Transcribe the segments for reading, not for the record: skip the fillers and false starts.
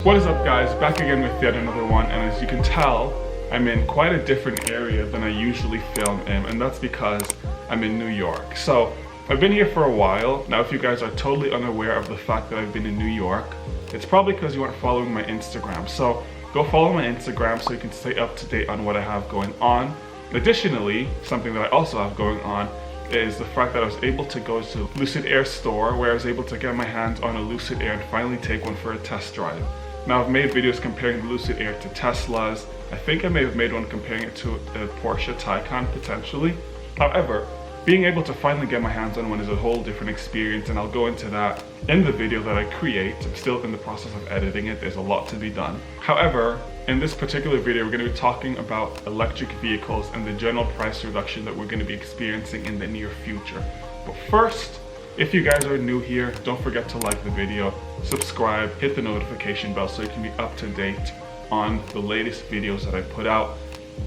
What is up, guys? Back again with yet another one, and as you can tell, I'm in quite a different area than I usually film in, and that's because I'm in New York. So I've been here for a while. Now if you guys are totally unaware of the fact that I've been in New York, it's probably because you aren't following my Instagram. So go follow my Instagram so you can stay up to date on what I have going on. Additionally, something that I also have going on is the fact that I was able to go to Lucid Air store where I was able to get my hands on a Lucid Air and finally take one for a test drive. Now I've made videos comparing the Lucid Air to Teslas. I think I may have made one comparing it to a Porsche Taycan potentially. However, being able to finally get my hands on one is a whole different experience, and I'll go into that in the video that I create. I'm still in the process of editing it. There's a lot to be done. However, in this particular video, we're going to be talking about electric vehicles and the general price reduction that we're going to be experiencing in the near future. But first, if you guys are new here, don't forget to like the video, subscribe, hit the notification bell so you can be up to date on the latest videos that I put out.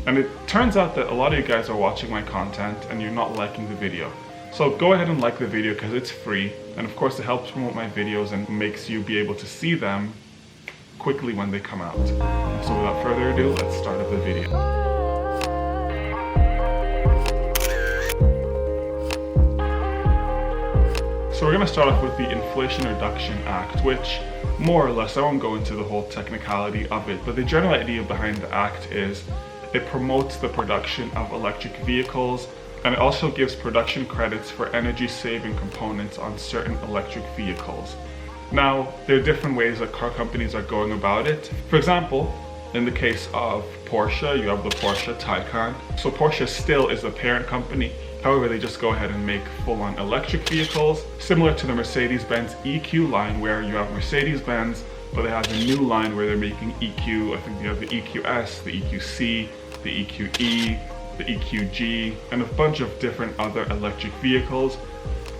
And it turns out that a lot of you guys are watching my content and you're not liking the video. So go ahead and like the video because it's free, and of course it helps promote my videos and makes you be able to see them quickly when they come out. So without further ado, let's start up the video. So we're going to start off with the Inflation Reduction Act, which more or less, I won't go into the whole technicality of it, but the general idea behind the act is it promotes the production of electric vehicles, and it also gives production credits for energy saving components on certain electric vehicles. Now, there are different ways that car companies are going about it. For example, in the case of Porsche, you have the Porsche Taycan. So Porsche still is the parent company. However, they just go ahead and make full-on electric vehicles, similar to the Mercedes-Benz EQ line, where you have Mercedes-Benz, but they have a new line where they're making EQ. I think they have the EQS, the EQC, the EQE, the EQG, and a bunch of different other electric vehicles.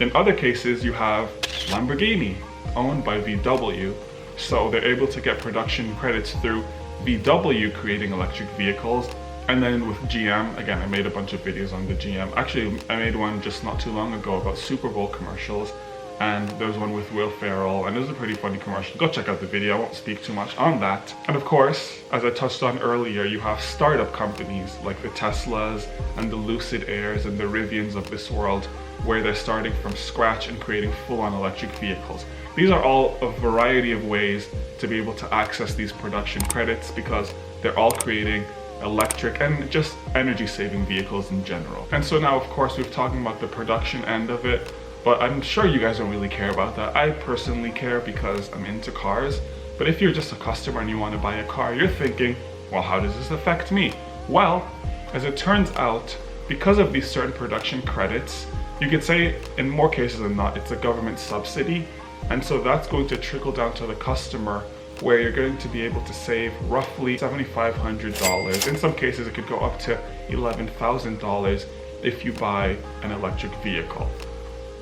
In other cases, you have Lamborghini, owned by VW, so they're able to get production credits through VW creating electric vehicles. And then with GM, again, I made a bunch of videos on the GM. Actually, I made one just not too long ago about Super Bowl commercials, and there was one with Will Ferrell, and it was a pretty funny commercial. Go check out the video, I won't speak too much on that. And of course, as I touched on earlier, you have startup companies like the Teslas and the Lucid Airs and the Rivians of this world, where they're starting from scratch and creating full-on electric vehicles. These are all a variety of ways to be able to access these production credits because they're all creating electric and just energy saving vehicles in general. And so now, of course, we've talked about the production end of it, but I'm sure you guys don't really care about that. I personally care because I'm into cars. But if you're just a customer and you want to buy a car, you're thinking, well, how does this affect me? Well, as it turns out, because of these certain production credits, you could say in more cases than not, it's a government subsidy. And so that's going to trickle down to the customer, where you're going to be able to save roughly $7,500. In some cases, it could go up to $11,000 if you buy an electric vehicle.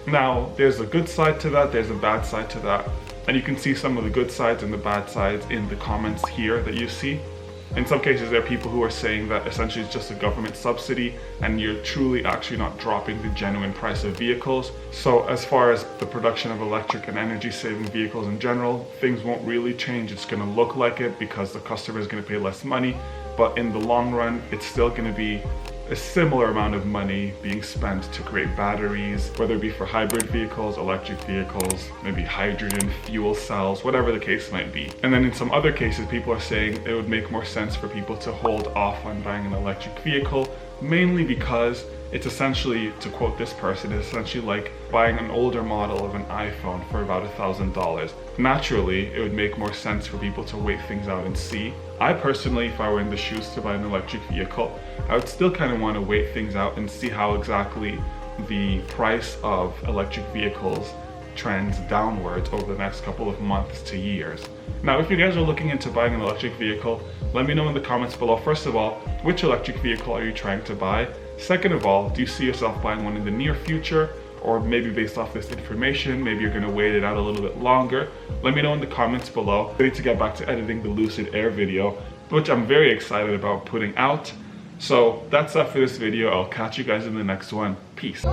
Now, there's a good side to that, there's a bad side to that, and you can see some of the good sides and the bad sides in the comments here that you see. In some cases, there are people who are saying that essentially it's just a government subsidy and you're truly actually not dropping the genuine price of vehicles. So as far as the production of electric and energy saving vehicles in general, things won't really change. It's going to look like it because the customer is going to pay less money, but in the long run, it's still going to be a similar amount of money being spent to create batteries, whether it be for hybrid vehicles, electric vehicles, maybe hydrogen fuel cells, whatever the case might be. And then in some other cases, people are saying it would make more sense for people to hold off on buying an electric vehicle, mainly because it's essentially, to quote this person, it's essentially like buying an older model of an iPhone for about $1,000. Naturally, it would make more sense for people to wait things out and see. I personally, if I were in the shoes to buy an electric vehicle, I would still kind of want to wait things out and see how exactly the price of electric vehicles trends downwards over the next couple of months to years. Now, if you guys are looking into buying an electric vehicle, let me know in the comments below. First of all, which electric vehicle are you trying to buy? Second of all, do you see yourself buying one in the near future? Or maybe based off this information, maybe you're gonna wait it out a little bit longer? Let me know in the comments below. I need to get back to editing the Lucid Air video, which I'm very excited about putting out. So that's it for this video. I'll catch you guys in the next one. Peace.